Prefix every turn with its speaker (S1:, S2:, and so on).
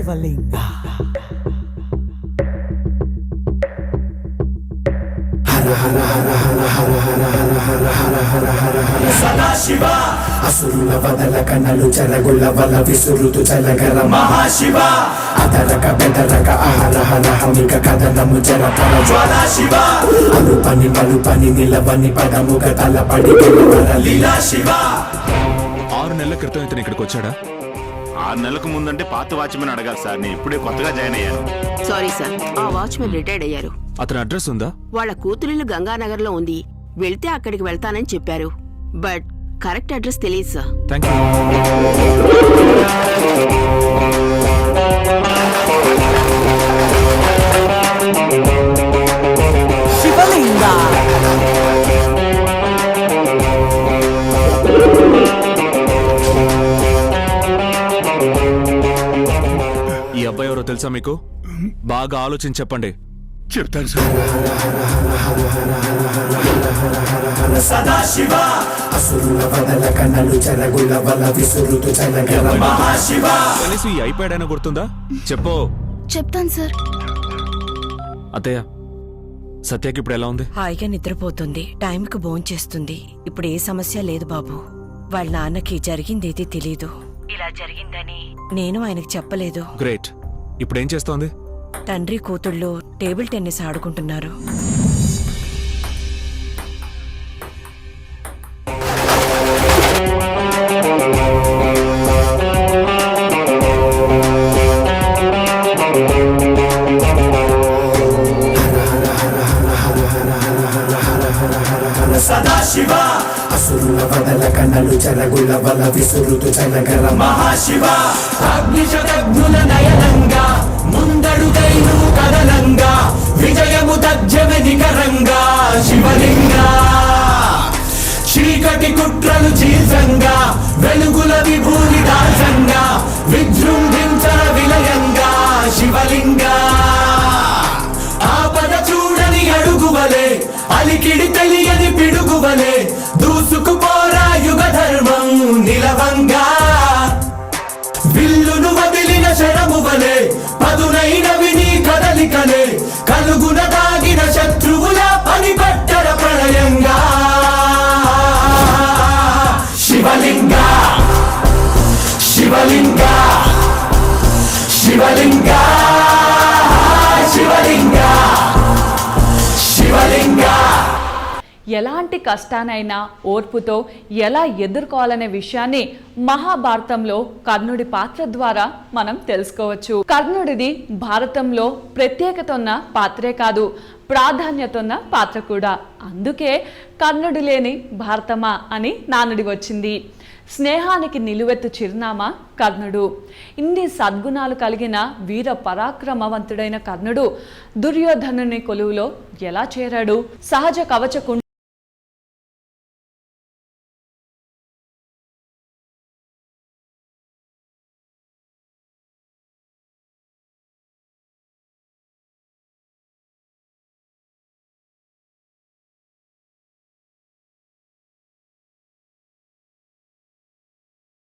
S1: శివలింగ
S2: సదాశివ అసురుల వదల కన్నలు చెరగుల వల విసురుతు చలగర మహాశివ అదరక బెదరక అహరహరహమిక కథనము జరపర జ్వాలాశివ అలుపని మలుపని నిలవని పదముగ తలపడి గెలవర లీలా శివ.
S3: 6 నెలల క్రితం ఇతను ఇక్కడికి వచ్చాడా?
S4: 6 నెలలకు ముందంటే పాత వాచ్మెన్ అడగాలి సార్. నేను ఇప్పుడే కొత్తగా జాయిన్ అయ్యాను.
S5: సారీ సార్, ఆ వాచ్మెన్ రిటైర్డ్ అయ్యారు.
S3: అతని అడ్రస్ ఉందా?
S5: వాళ్ళ కూతురిల్లు గంగానగర్ లో ఉంది. వెళ్తే అక్కడికి వెళ్తానని చెప్పారు. బట్ కరెక్ట్ అడ్రస్ తెలియదు సార్.
S3: Thank you.
S1: శివలింగ
S3: ఈ అబ్బాయి ఎవరో తెలుసా మీకు? బాగా ఆలోచించి చెప్పండి.
S4: చెప్తాను సార్.
S2: సదాశివ అసురుల వదల కన్నలు చెరగుల వల విసురుతు చలగర మహాశివ.
S3: కనీసం ఈ ఐప్యాడ్ అయినా గుర్తుందా? చెప్పు.
S6: చెప్తాను సార్.
S3: అత్తయ్య, సత్యకి ఇప్పుడు ఎలా ఉంది?
S7: హాయిగా నిద్రపోతుంది. టైంకి భోంచేస్తుంది. ఇప్పుడు ఏ సమస్య లేదు బాబు. వాళ్ళ నాన్నకి జరిగిందేది తెలీదు. ఇలా జరిగిందని నేను ఆయనకు చెప్పలేదు.
S3: గ్రేట్. ఇప్పుడు ఏం చేస్తోంది?
S7: తండ్రి కూతుళ్ళు టేబుల్ టెన్నిస్ ఆడుకుంటున్నారు.
S2: సదాశివ అసురుల వదల కన్నలు చెరగుల వల విసురుతు చలగర మహాశివ. అగ్నిశతజ్ఞుల నయనంగా ముందడుగైను కదలంగా విజయము తజ్జమెదికరంగా శివలింగ. చీకటి కుట్రలు చీల్చంగా వెలుగుల విభూని దాల్చంగా విజృంభించర విలయంగా శివలింగ. ఆపద చూడని అడుగువలే అలికిడి తెలియని పిడుగువలే దూసుకుపోరా యుగ ధర్మం నిలవంగా. విల్లును వదిలిన శరమువలే పదునైనవి నీ కదలికలే కలుగున దాగిన శత్రువుల పనిపట్టర ప్రళయంగా శివలింగ శివలింగ శివలింగ శివలింగ శివలింగ.
S8: ఎలాంటి కష్టానైనా ఓర్పుతో ఎలా ఎదుర్కోవాలనే విషయాన్ని మహాభారతంలో కర్ణుడి పాత్ర ద్వారా మనం తెలుసుకోవచ్చు. కర్ణుడిది భారతంలో ప్రత్యేకత ఉన్న పాత్రే కాదు, ప్రాధాన్యత ఉన్న పాత్ర కూడా. అందుకే కర్ణుడు లేని భారతమా అని నానుడి వచ్చింది. స్నేహానికి నిలువెత్తు చిరునామా కర్ణుడు. ఇన్ని సద్గుణాలు కలిగిన వీర పరాక్రమవంతుడైన కర్ణుడు దుర్యోధనుని కొలువులో ఎలా చేరాడు? సహజ కవచ